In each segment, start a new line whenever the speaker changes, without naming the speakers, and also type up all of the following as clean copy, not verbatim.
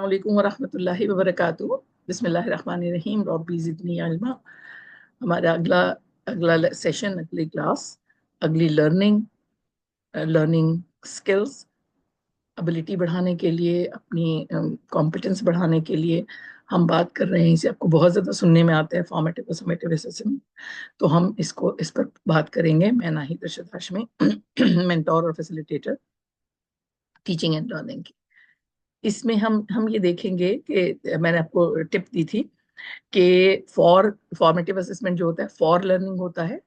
अस्सलाम वालेकुम वरहमतुल्लाहि वबरकातुहू। बिस्मिल्लाहिर्रहमानिर्रहीम। रब्बी ज़िदनी इल्मा। हमारा अगला अगला सेशन, अगली क्लास, अगली लर्निंग स्किल्स, एबिलिटी बढ़ाने के लिए, अपनी कॉम्पिटेंस बढ़ाने के लिए हम बात कर रहे हैं। इसे आपको बहुत ज़्यादा सुनने में आता है, फॉर्मेटिव और समेटिव असेसमेंट। तो हम इस पर बात करेंगे। मैं नाहिद रशीद हाशमी, मेंटोर और फैसिलिटेटर टीचिंग एंड लर्निंग की। इसमें हम ये देखेंगे कि मैंने आपको टिप दी थी कि फॉर्मेटिव असेसमेंट जो होता है फॉर लर्निंग होता है,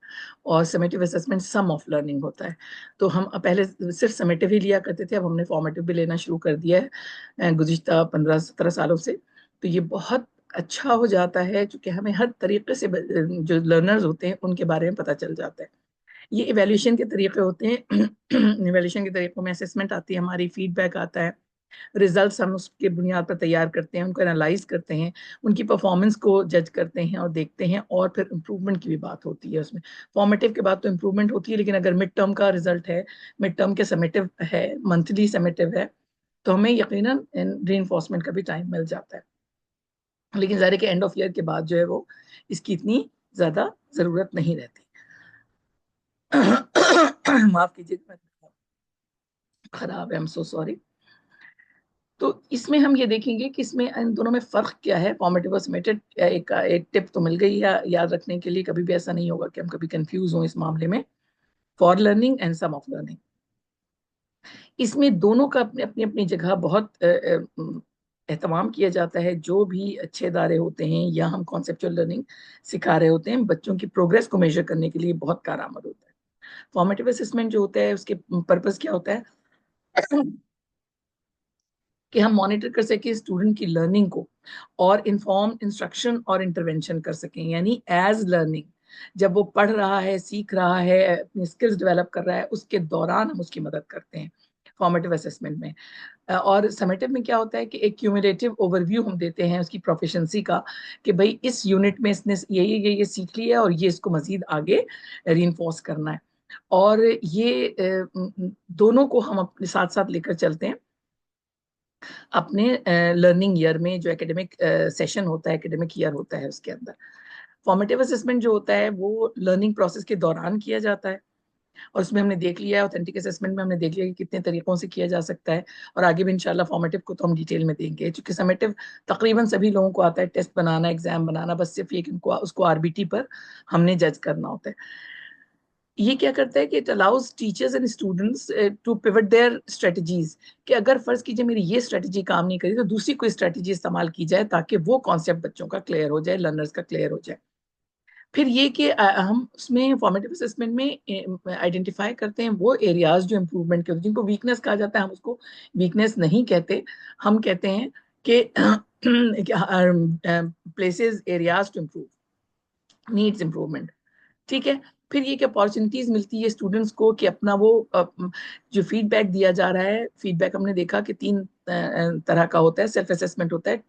और summative assessment sum of learning होता है। तो हम पहले सिर्फ समेटिव ही लिया करते थे, अब हमने फॉर्मेटिव भी लेना शुरू कर दिया है गुज़िश्ता 15-17 सालों से। तो ये बहुत अच्छा हो जाता है, क्योंकि हमें हर तरीके से जो लर्नर्स होते हैं उनके बारे में पता चल जाता है। ये इवेल्यूशन के तरीके होते हैं। इवेल्यूशन के तरीकों में असेसमेंट आती है हमारी, फीडबैक आता है, रिजल्ट्स हम उसके बुनियाद पर तैयार करते हैं, उनको एनालाइज करते हैं, उनकी परफॉर्मेंस को जज करते हैं और देखते हैं, और फिर इम्प्रूवमेंट की भी बात होती है उसमें। फॉर्मेटिव के बाद तो इम्प्रूवमेंट होती है, लेकिन अगर मिड टर्म का रिजल्ट है, मिड टर्म के समेटिव है, मंथली समेटिव है, तो हमें यकीनन रीइंफोर्समेंट का भी टाइम मिल जाता है। लेकिन ज़ाहिर है कि एंड ऑफ ईयर के बाद जो है वो इसकी इतनी ज़्यादा ज़रूरत नहीं रहती। माफ कीजिएगा, खराब है, आई एम सो सॉरी। तो इसमें हम ये देखेंगे कि इसमें इन दोनों में फर्क क्या है, फॉर्मेटिव और समेटिव। एक टिप तो मिल गई है याद रखने के लिए, कभी भी ऐसा नहीं होगा कि हम कभी कंफ्यूज हों इस मामले में। For learning and sum of learning, इसमें दोनों का अपनी अपनी अपनी जगह बहुत एहतमाम किया जाता है। जो भी अच्छे इदारे होते हैं या हम कॉन्सेप्चुअल लर्निंग सिखा रहे होते हैं, बच्चों की प्रोग्रेस को मेजर करने के लिए बहुत कारआमद होता है। फॉर्मेटिव असेसमेंट जो होता है उसके पर्पस क्या होता है कि हम मॉनिटर कर सकें स्टूडेंट की लर्निंग को, और इन्फॉर्म इंस्ट्रक्शन और इंटरवेंशन कर सकें। यानी एज लर्निंग, जब वो पढ़ रहा है, सीख रहा है, अपनी स्किल्स डेवलप कर रहा है, उसके दौरान हम उसकी मदद करते हैं फॉर्मेटिव असेसमेंट में। और समेटिव में क्या होता है कि एक क्यूमुलेटिव ओवरव्यू हम देते हैं उसकी प्रोफिशिएंसी का, कि भाई इस यूनिट में इसने ये सीख लिया और ये इसको मजीद आगे रीइंफोर्स करना है। और ये दोनों को हम अपने साथ साथ लेकर चलते हैं अपने लर्निंग ईयर में। जो एकेडमिक सेशन होता है, एकेडमिक ईयर होता है, उसके अंदर फॉर्मेटिव असेसमेंट जो होता है वो लर्निंग प्रोसेस के दौरान किया जाता है। और उसमें हमने देख लिया है, ऑथेंटिक असेसमेंट में हमने देख लिया कि कितने तरीकों से किया जा सकता है। और आगे भी इंशाल्लाह फॉर्मेटिव को तो हम डिटेल में देंगे, क्योंकि समेटिव तकरीबन सभी लोगों को आता है, टेस्ट बनाना, एग्जाम बनाना, बस सिर्फ एक इनको उसको आरबीटी पर हमने जज करना होता है। ये क्या करता है कि it allows teachers and students to pivot their strategies, कि अगर फर्ज कीजिए मेरी ये स्ट्रेटजी काम नहीं करी तो दूसरी कोई स्ट्रेटजी इस्तेमाल की जाए, ताकि वो कॉन्सेप्ट बच्चों का क्लियर हो जाए, लर्नर्स का क्लियर हो जाए। फिर ये कि हम उसमें फॉर्मेटिव असेसमेंट में आइडेंटिफाई करते हैं वो एरियाज जो इम्प्रूवमेंट के होते हैं, जिनको वीकनेस कहा जाता है। हम उसको वीकनेस नहीं कहते, हम कहते हैं कि places, areas to improve, needs improvement. ठीक है। फिर ये कि अपॉर्चुनिटीज मिलती है स्टूडेंट्स को कि अपना वो जो फीडबैक दिया जा रहा है, फीडबैक हमने देखा कि 3 तरह का होता है। सेल्फ असेसमेंट होता है,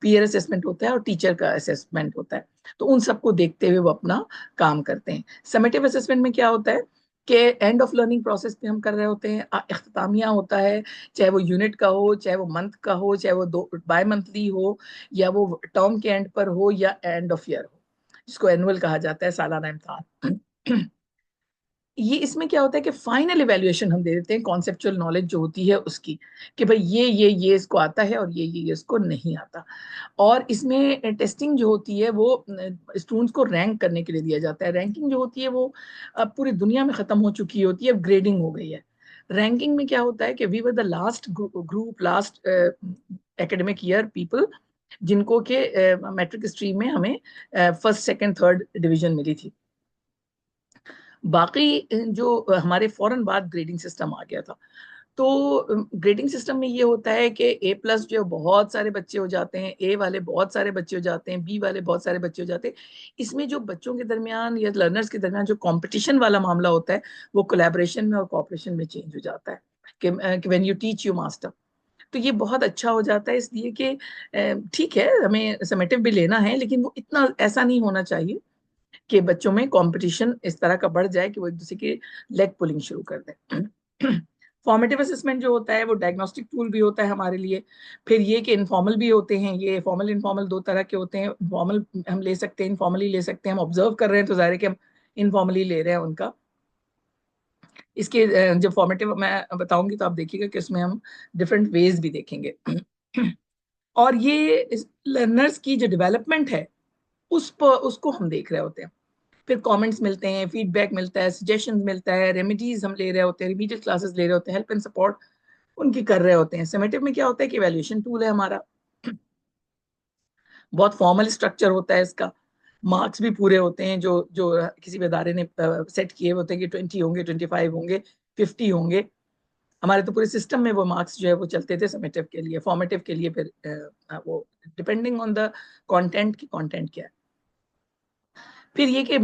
पीयर असेसमेंट होता है, और टीचर का असेसमेंट होता है। तो उन सबको देखते हुए वो अपना काम करते हैं। समेटिव असेसमेंट में क्या होता है कि एंड ऑफ लर्निंग प्रोसेस पे हम कर रहे होते हैं, इख्तितामिया होता है, चाहे वो यूनिट का हो, चाहे वो मंथ का हो, चाहे वो 2 बाय मंथली हो, या वो टर्म के एंड पर हो, या एंड ऑफ ईयर हो, जिसको एनुअल कहा जाता है, सालाना इम्तिहान। ये इसमें क्या होता है कि फाइनल इवेल्युएशन हम दे देते हैं कॉन्सेप्चुअल नॉलेज जो होती है उसकी, कि भाई ये इसको आता है और ये इसको नहीं आता। और इसमें टेस्टिंग जो होती है वो स्टूडेंट्स को रैंक करने के लिए दिया जाता है। रैंकिंग जो होती है वो अब पूरी दुनिया में खत्म हो चुकी होती है, अब ग्रेडिंग हो गई है। रैंकिंग में क्या होता है कि we were the last group, last academic year people, जिनको के मैट्रिक स्ट्रीम में हमें फर्स्ट, सेकंड, थर्ड डिवीजन मिली थी। बाकी जो हमारे फौरन बाद ग्रेडिंग सिस्टम आ गया था। तो ग्रेडिंग सिस्टम में ये होता है कि ए प्लस जो बहुत सारे बच्चे हो जाते हैं, ए वाले बहुत सारे बच्चे हो जाते हैं, बी वाले बहुत सारे बच्चे हो जाते हैं। इसमें जो बच्चों के दरमियान या लर्नर्स के दरमियान जो कंपटीशन वाला मामला होता है, वो कोलैबोरेशन में और कोऑपरेशन में चेंज हो जाता है, कि when you teach you master. तो ये बहुत अच्छा हो जाता है, इसलिए कि ठीक है हमें समेटिव भी लेना है, लेकिन वो इतना ऐसा नहीं होना चाहिए कि बच्चों में कंपटीशन इस तरह का बढ़ जाए कि वो एक दूसरे की लेग पुलिंग शुरू कर दें। फॉर्मेटिव असेसमेंट जो होता है वो डायग्नोस्टिक टूल भी होता है हमारे लिए। फिर ये कि इनफॉर्मल भी होते हैं, ये फॉर्मल इनफॉर्मल दो तरह के होते हैं। फॉर्मल हम ले सकते हैं, इनफॉर्मली ले सकते हैं। हम ऑब्जर्व कर रहे हैं तो जाहिर है कि हम इनफॉर्मली ले रहे हैं उनका। इसके जब फॉर्मेटिव मैं बताऊंगी तो आप देखिएगा कि इसमें हम डिफरेंट वेज भी देखेंगे। और ये लर्नर्स की जो डेवलपमेंट है उसको हम देख रहे होते हैं। फिर कमेंट्स मिलते हैं, फीडबैक मिलता है, सजेशंस मिलता है, रेमेडीज हम ले रहे होते हैं, रिमीडियल क्लासेस ले रहे होते हैं, हेल्प एंड सपोर्ट उनकी कर रहे होते हैं। समेटिव में क्या होता है कि इवैल्यूएशन टूल है हमारा, बहुत फॉर्मल स्ट्रक्चर होता है इसका। मार्क्स भी पूरे होते हैं जो जो किसी भी अदारे ने सेट किए होते हैं कि 20 होंगे, 25 होंगे, 50 होंगे। हमारे तो पूरे सिस्टम में वो मार्क्स जो है वो चलते थे समेटिव के लिए। फॉर्मेटिव के लिए फिर वो डिपेंडिंग ऑन द कंटेंट की कंटेंट क्या है। फिर ये कि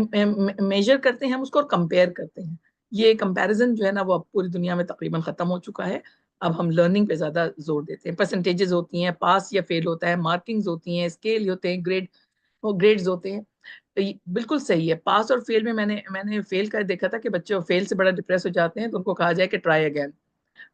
मेजर करते हैं हम उसको और कंपेयर करते हैं। ये कंपैरिजन जो है ना वो अब पूरी दुनिया में तकरीबन खत्म हो चुका है। अब हम लर्निंग पे ज्यादा जोर देते हैं। परसेंटेजेस होती हैं, पास या फेल होता है, मार्किंग्स होती हैं, स्केल होते हैं, वो ग्रेड्स होते हैं। तो बिल्कुल सही है। पास और फेल में मैंने फेल कर देखा था कि बच्चे फेल से बड़ा डिप्रेस हो जाते हैं तो उनको कहा जाए कि ट्राई अगेन।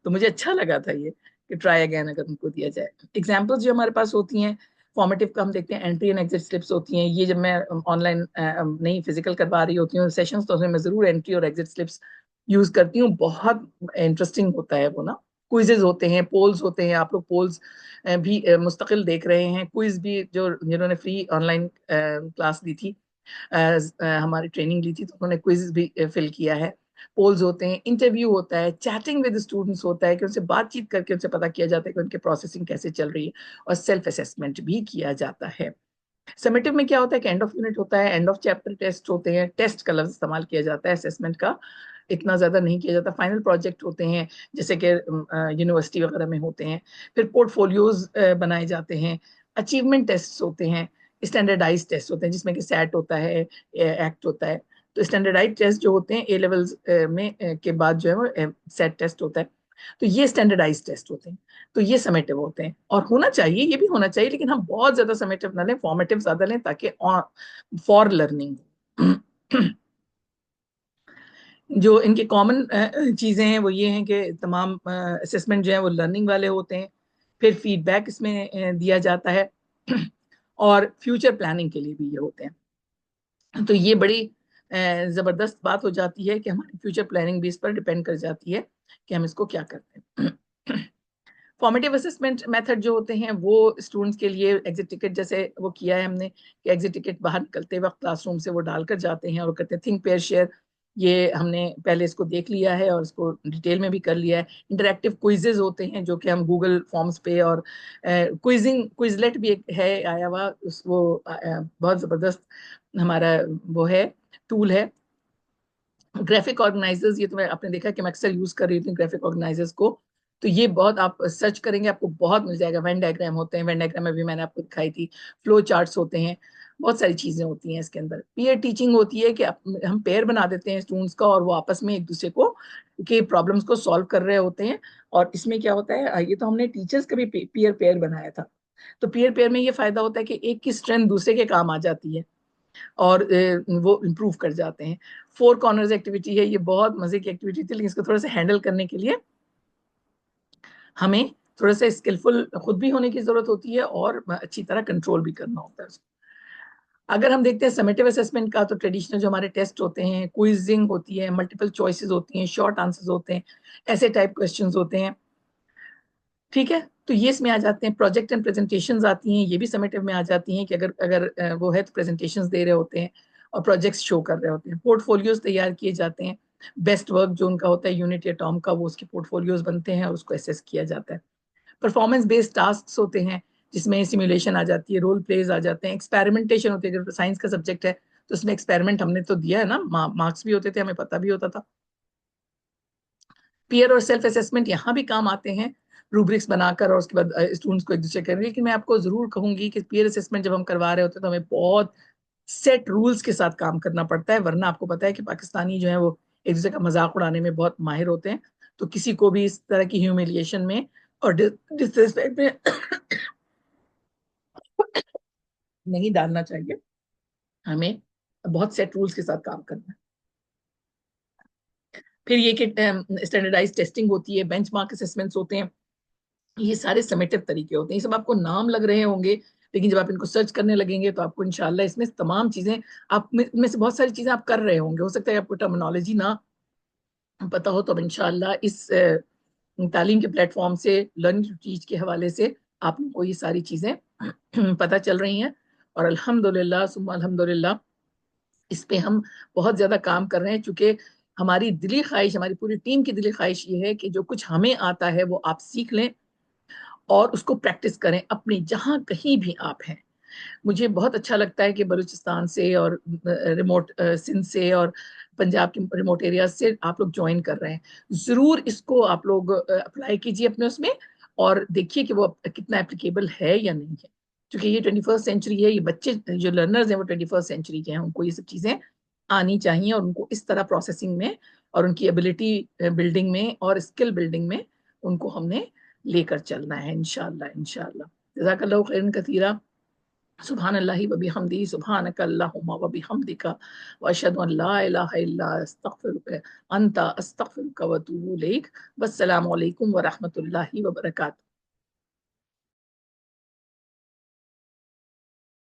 तो मुझे अच्छा लगा था ये कि ट्राई अगेन अगर उनको दिया जाए। एग्जाम्पल्स जो हमारे पास होती हैं फॉर्मेटिव का, हम देखते हैं एंट्री एंड एग्जिट स्लिप्स होती हैं। ये जब मैं ऑनलाइन नहीं फिजिकल करवा रही होती हूँ सेशंस तो उसमें मैं जरूर एंट्री और एग्जिट स्लिप्स यूज करती हूँ। बहुत इंटरेस्टिंग होता है वो ना। क्विजेज होते हैं, पोल्स होते हैं। आप लोग पोल्स भी मुस्तकिल देख रहे हैं। क्विज भी जो जिन्होंने फ्री ऑनलाइन क्लास ली थी, हमारी ट्रेनिंग ली थी, तो उन्होंने क्विज भी फिल किया है। पोल्स होते हैं, इंटरव्यू होता है, चैटिंग विद स्टूडेंट्स होता है कि उनसे बातचीत करके उनसे पता किया जाता है कि उनके प्रोसेसिंग कैसे चल रही है, और सेल्फ असेसमेंट भी किया जाता है। समेटिव में क्या होता है कि एंड ऑफ यूनिट होता है, एंड ऑफ चैप्टर टेस्ट होते हैं। टेस्ट का लफ्ज इस्तेमाल किया जाता है, असेसमेंट का इतना ज्यादा नहीं किया जाता। फाइनल प्रोजेक्ट होते हैं जैसे कि यूनिवर्सिटी वगैरह में होते हैं। फिर पोर्टफोलियोज बनाए जाते हैं। अचीवमेंट टेस्ट होते हैं। स्टैंडर्डाइज टेस्ट होते हैं जिसमें कि सैट होता है, एक्ट होता है। तो स्टैंडर्डाइज टेस्ट जो होते हैं ए लेवल्स में के बाद जो है वो सेट टेस्ट होता है। तो ये स्टैंडर्डाइज टेस्ट होते हैं। तो ये समेटिव होते हैं और होना चाहिए, ये भी होना चाहिए, लेकिन हम बहुत ज्यादा समेटिव ना लें, फॉर्मेटिव ज्यादा लें ताकि फॉर लर्निंग। जो इनके कॉमन चीजें हैं वो ये हैं कि तमाम असेसमेंट जो है वो लर्निंग वाले होते हैं। फिर फीडबैक इसमें दिया जाता है। और फ्यूचर प्लानिंग के लिए भी ये होते हैं। तो ये बड़ी जबरदस्त बात हो जाती है कि हमारी फ्यूचर प्लानिंग भी इस पर डिपेंड कर जाती है कि हम इसको क्या करते हैं। फॉर्मेटिव असेसमेंट मेथड जो होते हैं वो स्टूडेंट्स के लिए एग्जिट टिकट जैसे वो किया है हमने कि एग्जिट टिकट बाहर निकलते वक्त क्लासरूम से वो डालकर जाते हैं और कहते हैं थिंक पेयर शेयर। ये हमने पहले इसको देख लिया है और इसको डिटेल में भी कर लिया है। इंटरेक्टिव क्विजेज होते हैं जो कि हम गूगल फॉर्म्स पे, और क्विजिंग क्विजलेट भी एक है आया हुआ वो बहुत जबरदस्त हमारा वो है, टूल है। ग्राफिक ऑर्गेनाइजर्स, ये तो मैं आपने देखा कि मैं अक्सर यूज कर रही हूँ ग्राफिक ऑर्गेनाइजर्स को। तो ये बहुत आप सर्च करेंगे आपको बहुत मिल जाएगा। वेन डायग्राम होते हैं, वेन डायग्राम में भी मैंने आपको दिखाई थी। फ्लो चार्ट्स होते हैं, बहुत सारी चीजें होती हैं इसके अंदर। पीयर टीचिंग होती है कि हम पेयर बना देते हैं स्टूडेंट्स का और वो आपस में एक दूसरे को के प्रॉब्लम्स को सॉल्व कर रहे होते हैं। और इसमें क्या होता है, ये तो हमने टीचर्स का भी पीयर पेयर बनाया था। तो पीयर पेयर में ये फायदा होता है कि एक की स्ट्रेंथ दूसरे के काम आ जाती है और वो इम्प्रूव कर जाते हैं। फोर कॉर्नर्स एक्टिविटी है, ये बहुत मजे की एक्टिविटी थी, लेकिन इसको थोड़ा सा हैंडल करने के लिए हमें थोड़ा सा स्किलफुल खुद भी होने की जरूरत होती है और अच्छी तरह कंट्रोल भी करना होता है उसको। अगर हम देखते हैं समेटिव असेसमेंट का, तो ट्रेडिशनल जो हमारे टेस्ट होते हैं, क्विजिंग होती है, मल्टीपल चॉइसेस होती हैं, शॉर्ट आंसर्स होते हैं, ऐसे टाइप क्वेश्चंस होते हैं। ठीक है, तो ये इसमें आ जाते हैं। प्रोजेक्ट एंड प्रेजेंटेशंस आती हैं, ये भी समेटिव में आ जाती हैं कि अगर अगर वो है तो प्रेजेंटेशंस दे रहे होते हैं और प्रोजेक्ट्स शो कर रहे होते हैं। पोर्टफोलियोज तैयार किए जाते हैं। बेस्ट वर्क जो उनका होता है यूनिट या टर्म का, वो उसके पोर्टफोलियोज बनते हैं और उसको एसेस किया जाता है। परफॉर्मेंस बेस्ड टास्क होते हैं जिसमें सिमुलेशन आ जाती है, रोल प्लेज आ जाते हैं, एक्सपेरिमेंटेशन होती है। अगर साइंस का सब्जेक्ट है तो उसमें एक्सपेरिमेंट हमने तो दिया है ना, मार्क्स भी होते थे, हमें पता भी होता था। पीयर और सेल्फ असेसमेंट यहाँ भी काम आते हैं, रूब्रिक्स बनाकर और उसके बाद स्टूडेंट्स को एक दूसरे करेंगे। लेकिन मैं आपको जरूर कहूंगी कि पीयर असेसमेंट जब हम करवा रहे होते हैं तो हमें बहुत सेट रूल्स के साथ काम करना पड़ता है, वरना आपको पता है कि पाकिस्तानी जो है वो एक दूसरे का मजाक उड़ाने में बहुत माहिर होते हैं। तो किसी को भी इस तरह की ह्यूमिलिएशन में और डिसरिस्पेक्ट में नहीं डालना चाहिए। हमें बहुत सेट रूल्स के साथ काम करना है। फिर ये कि स्टैंडर्डाइज टेस्टिंग होती है, बेंचमार्क असेसमेंट्स होते हैं, ये सारे समेटिव तरीके होते हैं। ये सब आपको नाम लग रहे होंगे, लेकिन जब आप इनको सर्च करने लगेंगे तो आपको इंशाल्लाह इसमें तमाम चीजें, आप में से बहुत सारी चीजें आप कर रहे होंगे, हो सकता है आपको टर्मिनोलॉजी ना पता हो, तो अब इंशाल्लाह इस तालीम के प्लेटफॉर्म से, लर्निंग टू टीच के हवाले से आप लोगों को ये सारी चीजें पता चल रही हैं। और अल्हम्दुलिल्लाह सुम्मा अल्हम्दुलिल्लाह इस पे हम बहुत ज्यादा काम कर रहे हैं, चूंकि हमारी दिली ख्वाहिश, हमारी पूरी टीम की दिली ख्वाहिश ये है कि जो कुछ हमें आता है वो आप सीख लें और उसको प्रैक्टिस करें अपनी जहां कहीं भी आप हैं। मुझे बहुत अच्छा लगता है कि बलूचिस्तान से और रिमोट सिंध से और पंजाब के रिमोट एरिया से आप लोग ज्वाइन कर रहे हैं। जरूर इसको आप लोग अप्लाई कीजिए अपने उसमें, और देखिए कि वो कितना एप्लीकेबल है या नहीं है, क्योंकि ये 21st सेंचुरी है। ये बच्चे जो लर्नर्स हैं वो 21st सेंचुरी के हैं, उनको ये सब चीजें आनी चाहिए, और उनको इस तरह प्रोसेसिंग में और उनकी एबिलिटी बिल्डिंग में और स्किल बिल्डिंग में उनको हमने लेकर चलना है इंशाल्लाह इंशाल्लाह। जज़ाकल्लाहु खैरन कसीरा। सुभान अल्लाहि व बिहम्दिही, सुभानक अल्लाहुम्मा व बिहम्दिका, व अशहदु अन ला इलाहा इल्ला अस्तगफिरुका अंता अस्तगफिरुका व अतूबु इलैक। वस्सलामु अलैकुम व रहमतुल्लाहि व बरकातहू।